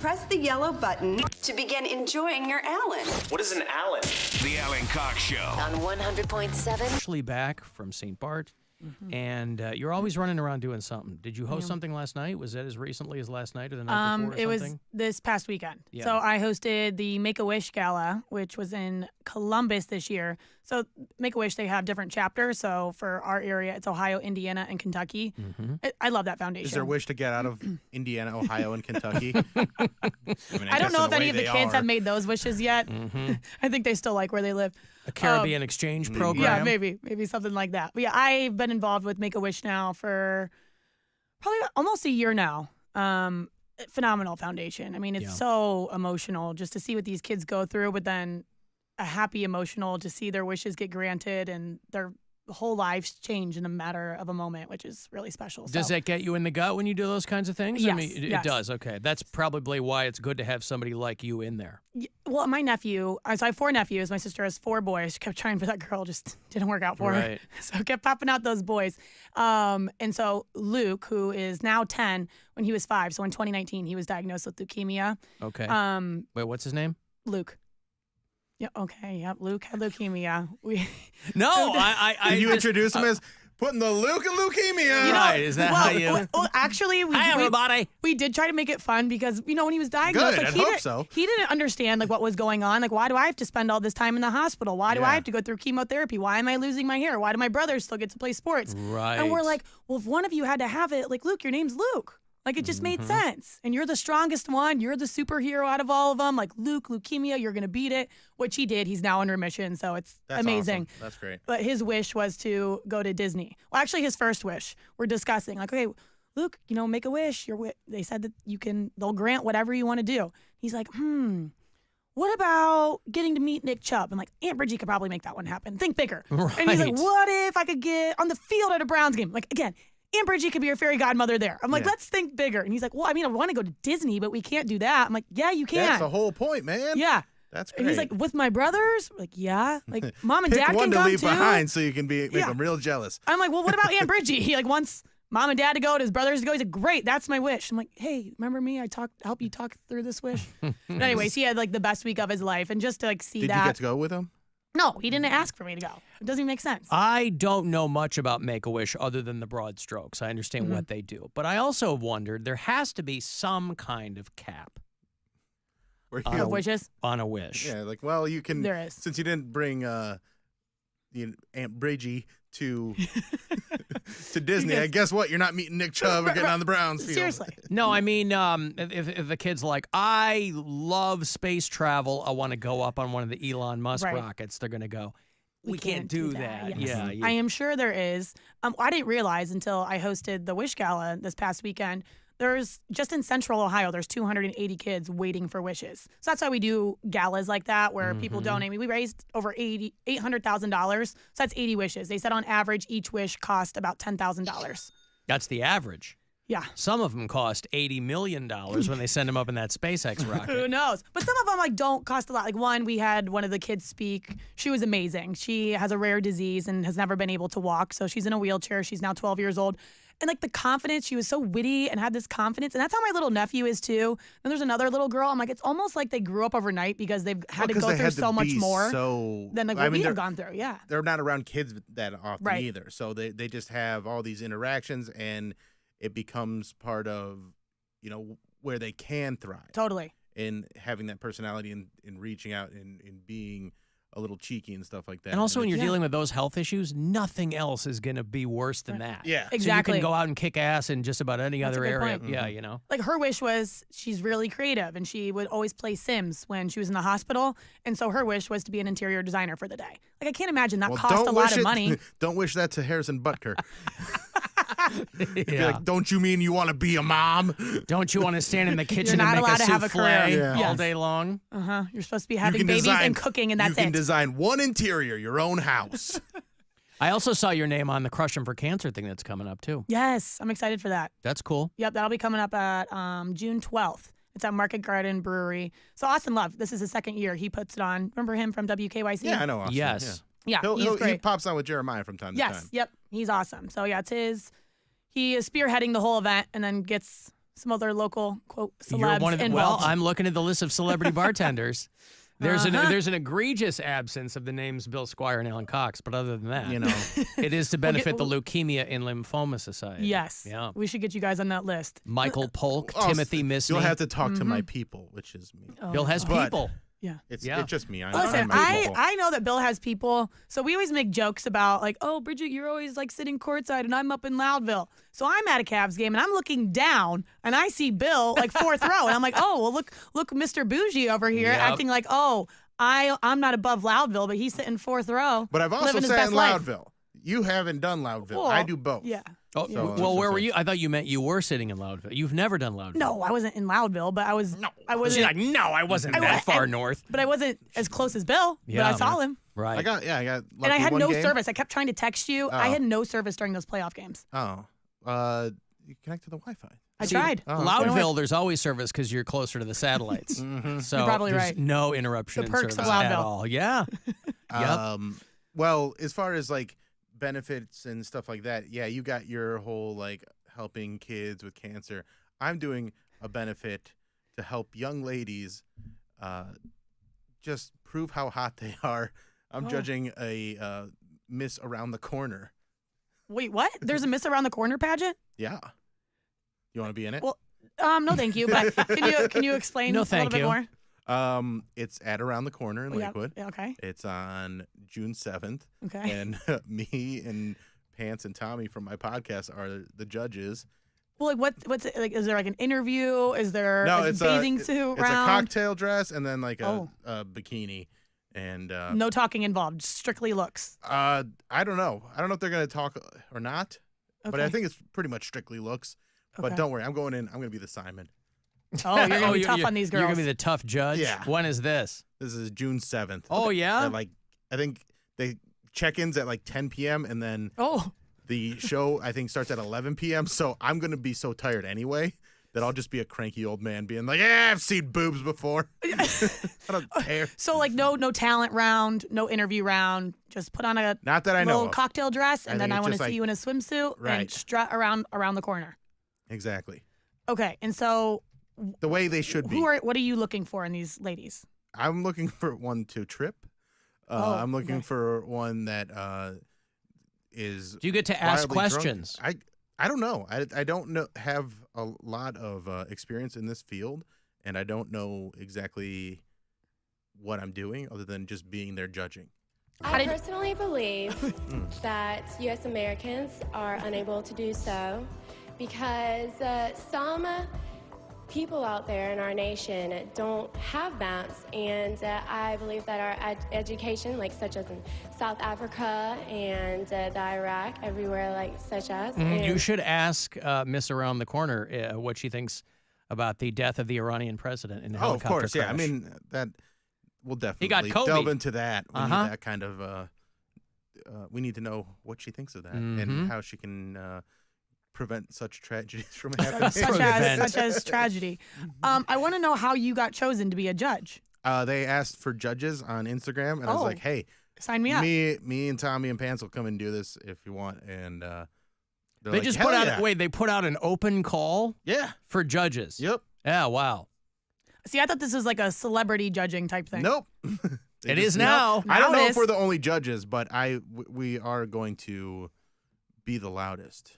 Press the yellow button to begin enjoying your Alan. What is an Alan? The Alan Cox Show. On 100.7. Actually back from St. Bart, and you're always running around doing something. Did you host something last night? Was that as recently as last night or the night before or It was something? this past weekend. Yeah. So I hosted the Make-A-Wish Gala, which was in Columbus this year. So Make-A-Wish, they have different chapters. So for our area, it's Ohio, Indiana, and Kentucky. I love that foundation. Is there a wish to get out of Indiana, Ohio, and Kentucky? I don't know if any of the kids have made those wishes yet. I think they still like where they live. A Caribbean exchange program? Yeah, maybe something like that. But yeah, I've been involved with Make-A-Wish now for probably almost a year now. Phenomenal foundation. I mean, it's so emotional just to see what these kids go through, but then a happy emotional to see their wishes get granted and their whole lives change in a matter of a moment, which is really special. Does that get you in the gut when you do those kinds of things? Yes, I mean, it does. Okay. That's probably why it's good to have somebody like you in there. Well, my nephew, so I have 4 nephews. My sister has 4 boys. She kept trying for that girl, just didn't work out for her. So I kept popping out those boys. And so Luke, who is now 10, when he was 5, so in 2019, he was diagnosed with leukemia. Okay. Wait, what's his name? Luke. Yeah. Okay. Yep. Luke had leukemia. No, you introduce him as putting the Luke in leukemia. Right, is that how you... Well, actually, Hi, everybody. We did try to make it fun because, when he was diagnosed, Good, I hope so. He didn't understand what was going on. Like, why do I have to spend all this time in the hospital? Why do I have to go through chemotherapy? Why am I losing my hair? Why do my brothers still get to play sports? Right. And we're like, well, if one of you had to have it, like, Luke, your name's Luke. Like, it just made sense. And you're the strongest one. You're the superhero out of all of them. Like, Luke, leukemia, you're going to beat it, which he did. He's now in remission, so it's amazing. Awesome. That's great. But his wish was to go to Disney. Well, actually, his first wish, we're discussing, like, okay, Luke, make a wish. They said that they'll grant whatever you want to do. He's like, what about getting to meet Nick Chubb? I'm like, Aunt Bridgie could probably make that one happen. Think bigger. Right. And he's like, what if I could get on the field at a Browns game? Like, again, Aunt Bridgie could be your fairy godmother there. I'm like, let's think bigger. And he's like, well, I want to go to Disney, but we can't do that. I'm like, yeah, you can. That's the whole point, man. Yeah. That's great. And he's like, with my brothers? We're like, yeah. Like, mom and Pick dad one can to come leave too. behind so you can make them real jealous. I'm like, well, what about Aunt Bridgie? He wants mom and dad to go and his brothers to go. He's like, great, that's my wish. I'm like, hey, remember me? I helped you talk through this wish. But anyways, he had the best week of his life. And just to see Did that. you get to go with him? No, he didn't ask for me to go. It doesn't even make sense. I don't know much about Make-A-Wish other than the broad strokes. I understand what they do. But I also wondered, there has to be some kind of cap Of wishes? on a wish. Yeah, well, you can. There is. Since you didn't bring Aunt Bridgie to Disney, I guess what? You're not meeting Nick Chubb or getting on the Browns field. Seriously. No, I mean, if the kid's like, I love space travel, I want to go up on one of the Elon Musk rockets, they're going to go, we can't do that. Yes. Yeah, I am sure there is. I didn't realize until I hosted the Wish Gala this past weekend. There's just in Central Ohio, there's 280 kids waiting for wishes. So that's why we do galas like that where people donate. We raised over $800,000. So that's 80 wishes. They said on average each wish cost about $10,000. That's the average. Yeah. Some of them cost $80 million when they send them up in that SpaceX rocket. Who knows? But some of them don't cost a lot. Like we had one of the kids speak. She was amazing. She has a rare disease and has never been able to walk. So she's in a wheelchair. She's now 12 years old. And the confidence, she was so witty and had this confidence. And that's how my little nephew is too. And there's another little girl. I'm like, it's almost like they grew up overnight because they've had to go through so much more than what we have gone through. Yeah. They're not around kids that often either. So they just have all these interactions and it becomes part of, where they can thrive. Totally. In having that personality and reaching out and being a little cheeky and stuff like that. And also when you're dealing with those health issues, nothing else is going to be worse than that. Yeah. Exactly. So you can go out and kick ass in just about any other area. Point. Yeah, Like her wish was she's really creative and she would always play Sims when she was in the hospital. And so her wish was to be an interior designer for the day. Like I can't imagine that cost a lot of money. Don't wish that to Harrison Butker. Yeah. Like, don't you mean you want to be a mom? Don't you want to stand in the kitchen You're and not make allowed a to have a souffle career. all day long? You're supposed to be having babies and cooking, and that's You can it. design one interior, your own house. I also saw your name on the Crush 'em for Cancer thing that's coming up, too. Yes, I'm excited for that. That's cool. Yep, that'll be coming up at June 12th. It's at Market Garden Brewery. So Austin Love, this is his second year. He puts it on. Remember him from WKYC? Yeah, I know Austin. Yes. Yeah, He he's great. pops on with Jeremiah from time to time. Yep, he's awesome. So yeah, he is spearheading the whole event and then gets some other local quote celebs You're one of the, well, involved. I'm looking at the list of celebrity bartenders. There's an egregious absence of the names Bill Squire and Alan Cox, but other than that, it is to benefit the Leukemia and Lymphoma Society. Yes. Yeah. We should get you guys on that list. Michael Polk, Oh, Timothy Misney. You'll have to talk to my people, which is me. Bill has But- people. Yeah. It's Yeah. just me. Listen, my people. I know that Bill has people. So we always make jokes about like, oh, Bridget, you're always like sitting courtside and I'm up in Loudville. So I'm at a Cavs game and I'm looking down and I see Bill like fourth row. And I'm like, oh, well, look, Mr. Bougie over here Yep. acting like, oh, I'm not above Loudville, but he's sitting fourth row. But I've also living his sat best in life. Loudville. You haven't done Loudville. Well, I do both. Yeah. Oh, So, well, where were you? I thought you meant you were sitting in Loudville. You've never done Loudville. No, I wasn't in Loudville, but I was. I wasn't. She's like, no, I wasn't that far north. But I wasn't as close as Bill. Yeah, but I saw man. him. Right. I got lucky And I had one no game. service. I kept trying to text you. I Oh. had no service during those playoff games. Oh, you connect to the Wi-Fi. I tried. Oh. Loudville, there's always service because you're closer to the satellites. So You're probably there's right. no interruption The in perks of service at Loudville. all. Yeah. Yep. Well, as far as like benefits and stuff like that, yeah, you got your whole like helping kids with cancer. I'm doing a benefit to help young ladies just prove how hot they are. I'm judging a Miss Around the Corner. Wait, what? There's a Miss Around the Corner pageant? Yeah. You want to be in it? Well, no, thank you. But can you explain No, a thank little you. bit more? It's at Around the Corner in Lakewood. Yeah, okay. It's on June 7th. Okay. And me and Pants and Tommy from my podcast are the judges. Well, like what's it, like? Is there like an interview? Is there No, a it's bathing a suit it's round? a cocktail dress and then like a bikini. And No talking involved. Strictly looks. I don't know. I don't know if they're gonna talk or not. But I Okay. think it's pretty much strictly looks. But Okay. don't worry, I'm going in. I'm gonna be the Simon. Oh, you're gonna be you're- tough on these girls. You're going to be the tough judge? Yeah. When is this? This is June 7th. Oh, yeah? At, like I think they check-ins at like 10 p.m. and then Oh, the show I think starts at 11 p.m. So I'm gonna be so tired anyway that I'll just be a cranky old man being like, "Yeah, I've seen boobs before." I don't care. so like no talent round, no interview round. Just put on a Not that I know little of. cocktail dress, I and then think I it's want to just see like- you in a swimsuit and Right. strut around the corner. Exactly. Okay, and so The way they should be. what are you looking for in these ladies? I'm looking for one to trip. I'm looking for one that is. Do you get to ask wildly drunk. questions? I don't know. I don't know have a lot of experience in this field, and I don't know exactly what I'm doing other than just being there judging. I personally believe that U.S. Americans are unable to do so because some people out there in our nation don't have maps, and I believe that our education, like such as in South Africa and the Iraq, everywhere like such as. and You should ask Miss Around the Corner what she thinks about the death of the Iranian president in a Oh, of helicopter course, yeah. I crash. mean that we'll definitely got Kobe. delve into that. We Uh-huh. need that kind of. We need to know what she thinks of that Mhm. and how she can prevent such tragedies from happening. such as tragedy. I want to know how you got chosen to be a judge. They asked for judges on Instagram, and I was Oh. like, "Hey, Sign me up. me and Tommy and Pants will come and do this if you want." And they're They like, just "Hell put out yeah." they put out an open call Yeah. for judges. Yep. Yeah, wow. See, I thought this was like a celebrity judging type thing. Nope. It is now. I don't Now it know if is. we're the only judges, but we are going to be the loudest.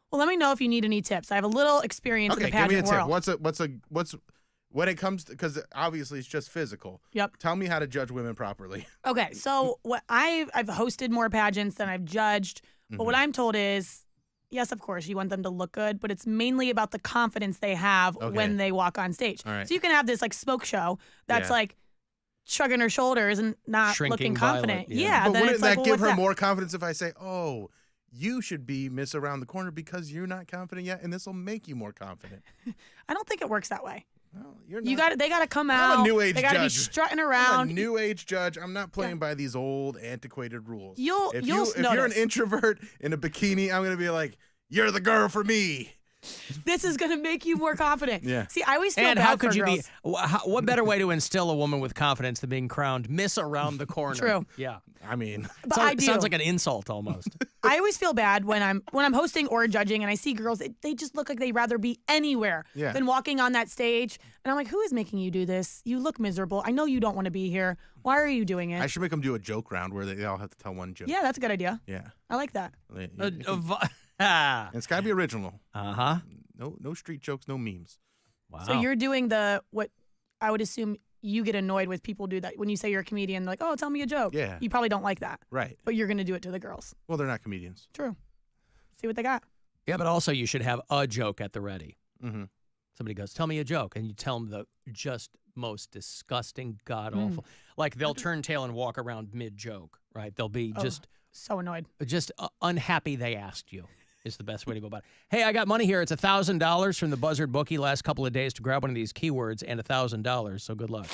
Well, let me know if you need any tips. I have a little experience in Okay, the give me a pageant tip. world. What's when it comes to, because obviously it's just physical. Yep. Tell me how to judge women properly. Okay, so what I've hosted more pageants than I've judged, but what I'm told is, yes, of course, you want them to look good, but it's mainly about the confidence they have when they walk on stage. All right. So you can have this like smoke show that's Yeah. like shrugging her shoulders and not Shrinking looking confident. violet, yeah. But then wouldn't it's like, that well, give what's her that? more confidence if I say, "Oh, you should be Miss Around the Corner because you're not confident yet, and this will make you more confident"? I don't think it works that way. Well, you're They not. got to come I'm out. a new age They got to be judge. strutting I'm around. a new age judge. I'm not playing by these old antiquated rules. You'll if you're an notice. introvert in a bikini, I'm gonna be like, "You're the girl for me." This is going to make you more confident. Yeah. See, I always feel And bad how could for you girls. be? What better way to instill a woman with confidence than being crowned Miss Around the Corner? True. Yeah. I mean, But I do. Sounds like an insult almost. I always feel bad when I'm hosting or judging and I see girls, they just look like they'd rather be anywhere Yeah. than walking on that stage. And I'm like, who is making you do this? You look miserable. I know you don't want to be here. Why are you doing it? I should make them do a joke round where they all have to tell one joke. Yeah, that's a good idea. Yeah. I like that. Ah. It's got to be original. Uh-huh. No street jokes, no memes. Wow. So you're doing what I would assume you get annoyed with people do that. When you say you're a comedian, like, oh, tell me a joke. Yeah. You probably don't like that. Right. But you're going to do it to the girls. Well, they're not comedians. True. See what they got. Yeah, but also you should have a joke at the ready. Mm-hmm. Somebody goes, tell me a joke. And you tell them the just most disgusting, god-awful. Like they'll turn tail and walk around mid-joke, right? They'll be So annoyed. just unhappy they asked you is the best way to go about it. Hey, I got money here. It's $1,000 from the Buzzard bookie last couple of days to grab one of these keywords and $1,000. So good luck.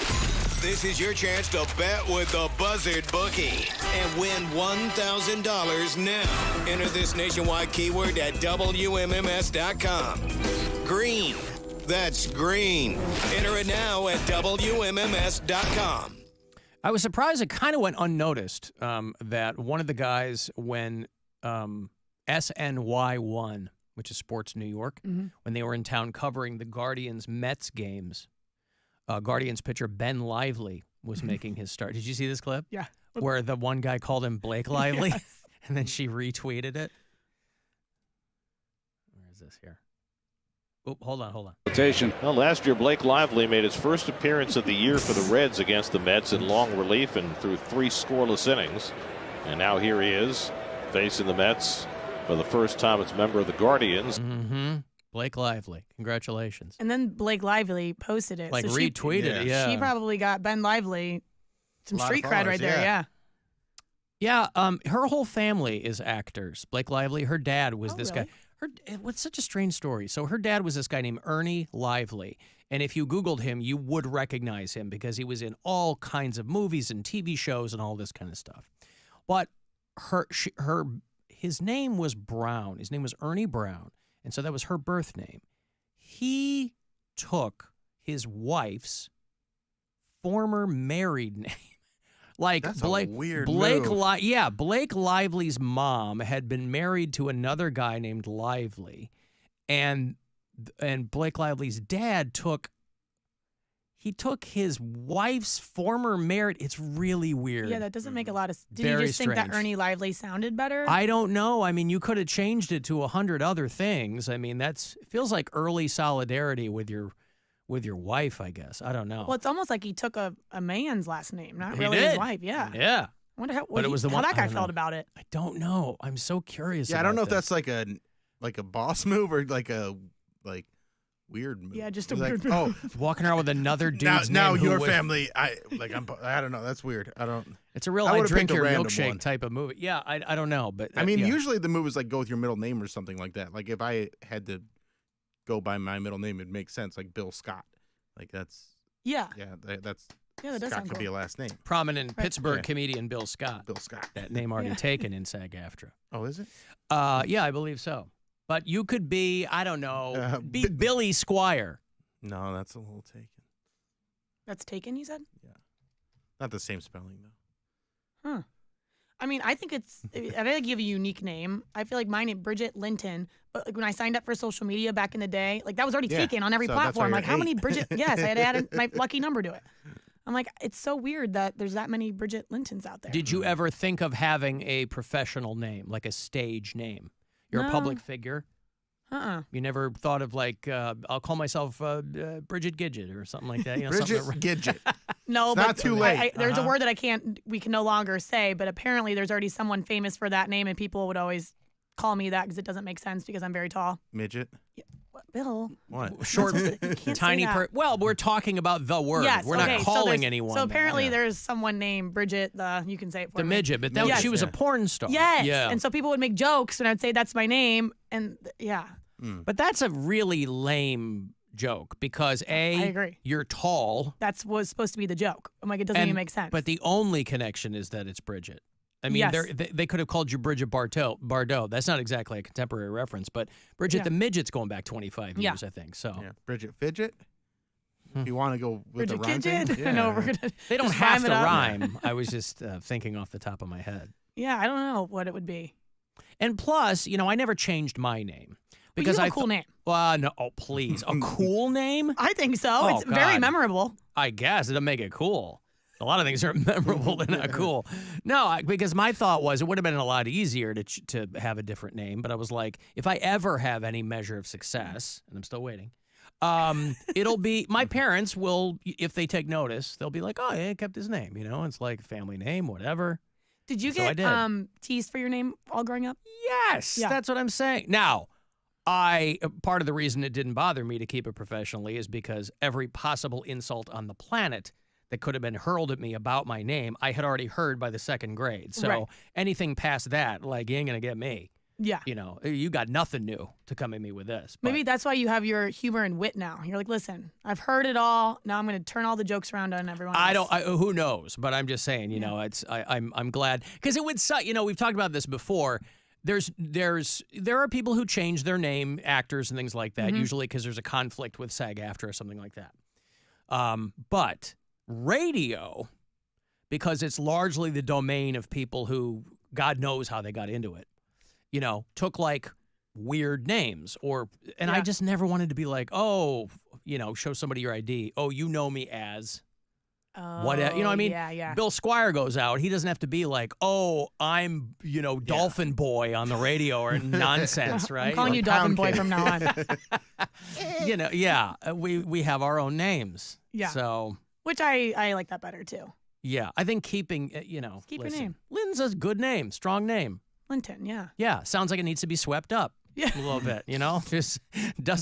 This is your chance to bet with the Buzzard bookie and win $1,000 now. Enter this nationwide keyword at WMMS.com. Green. That's green. Enter it now at WMMS.com. I was surprised it kind of went unnoticed that one of the guys when SNY won, which is Sports New York, when they were in town covering the Guardians-Mets games, Guardians pitcher Ben Lively was making his start. Did you see this clip? Yeah. Where the one guy called him Blake Lively, and then she retweeted it. Where is this here? Oh, hold on. Well, last year, Blake Lively made his first appearance of the year for the Reds against the Mets in long relief and through 3 scoreless innings. And now here he is facing the Mets for the first time as a member of the Guardians. Mm-hmm. Blake Lively. Congratulations. And then Blake Lively posted it. Like so retweeted it, yeah. She probably got Ben Lively some A lot of street cred followers, right there, yeah. yeah. Yeah, her whole family is actors. Blake Lively, her dad was this really? guy. What's such a strange story. So her dad was this guy named Ernie Lively. And if you Googled him, you would recognize him because he was in all kinds of movies and TV shows and all this kind of stuff. But his name was Brown. His name was Ernie Brown. And so that was her birth name. He took his wife's former married name. Like That's Blake, a weird Blake, move. Blake Lively's mom had been married to another guy named Lively, and Blake Lively's dad took his wife's former married. It's really weird. Yeah, that doesn't make a lot of sense. Did Very you just think that strange. Ernie Lively sounded better? I don't know. I mean, you could have changed it to 100 other things. I mean, it feels like early solidarity with your wife, I guess. I don't know. Well, it's almost like he took a man's last name, not He really did. his wife. Yeah. Yeah. I wonder how, But it was the how one- that I guy don't felt know. about it. I don't know. I'm so curious. Yeah, I don't know if about that's like a boss move or like a weird move. Yeah, just a It's weird like, move. this. Walking around with another dude's now name who your would- family. I don't know. That's weird. I don't. It's a real I I would've drink picked a your random milkshake one. type of movie. Yeah, I don't know, but I mean, yeah. usually the move is like go with your middle name or something like that. Like if I had to go by my middle name, it'd make sense. Like Bill Scott. Like that's Yeah. that's Yeah, that does Scott sound could cool. be a last name. prominent Pittsburgh Yeah. comedian Bill Scott. Bill Scott. That name already Yeah. taken in SAG-AFTRA. Oh, is it? Yeah, I believe so. But you could be, I don't know, be Billy Squire. No, that's a little taken. That's taken, you said? Not the same spelling though. Huh. I mean, I think I feel like you have a unique name. I feel like my name, Bridget Linton. But like when I signed up for social media back in the day, like that was already Yeah, taken on every so that's why platform. you're Like how many 8. Bridget? Yes, I had added my lucky number to it. I'm like, it's so weird that there's that many Bridget Lintons out there. Did you ever think of having a professional name, like a stage name? You're a No. public figure. Uh-uh. You never thought of like, I'll call myself Bridget Gidget or something like that. You know, Bridget something Gidget. No, It's but not too late. there's a word that we can no longer say, but apparently there's already someone famous for that name, and people would always call me that because it doesn't make sense because I'm very tall. Midget. What, Bill? What? short, You can't tiny. say that. Well, we're talking about the word. Yes, we're okay, not so calling there's- anyone. So that. apparently Yeah. there's someone named Bridget. You can say it for the me. midget, but that, Yes. she was a Yeah. porn star. Yes. Yeah. And so people would make jokes when I'd say that's my name, and yeah. But that's a really lame joke because I agree. you're tall. That's was supposed to be the joke. I'm like, it doesn't even make sense. But the only connection is that it's Bridget. I mean, Yes. they could have called you Bridget Bardot. That's not exactly a contemporary reference, but Bridget the Midget's going back 25 years, I think. So Yeah. Bridget Fidget. If you want to go with Bridget the rhyme thing, Kidget. I know we're gonna. they don't just have rhyme to it up. rhyme. I was just thinking off the top of my head. Yeah, I don't know what it would be. And plus, I never changed my name because you have I a cool name. No, oh please, a cool name? I think so. Oh, It's very God. memorable. I guess it'll make it cool. A lot of things are memorable and not cool. No, because my thought was it would have been a lot easier to have a different name. But I was like, if I ever have any measure of success, and I'm still waiting, it'll be my parents will, if they take notice, they'll be like, oh, yeah, he kept his name. It's like a family name, whatever. Did you So I get did. teased for your name all growing up? Yes, Yeah. that's what I'm saying. Now, part of the reason it didn't bother me to keep it professionally is because every possible insult on the planet that could have been hurled at me about my name, I had already heard by the second grade. So Right. anything past that, like, you ain't going to get me. Yeah. You got nothing new to come at me with this. But Maybe that's why you have your humor and wit now. You're like, listen, I've heard it all. Now I'm going to turn all the jokes around on everyone else. who knows? But I'm just saying, I'm glad because it would suck. We've talked about this before. There are people who change their name, actors and things like that, usually because there's a conflict with SAG-AFTRA or something like that. But radio, because it's largely the domain of people who God knows how they got into it, took like weird names and I just never wanted to be like, oh, show somebody your ID. Oh, you know me as whatever. You know what I mean? Yeah. Bill Squire goes out. He doesn't have to be like, oh, I'm, Dolphin Boy on the radio or nonsense, right? I'm calling you Dolphin Boy from now on. We have our own names. Yeah. So, Which I like that better too. yeah, I think keeping, Keep your listen, name. Lynn's a good name, strong name. Linton, yeah. Yeah, sounds like it needs to be swept up Yeah. a little bit, just dust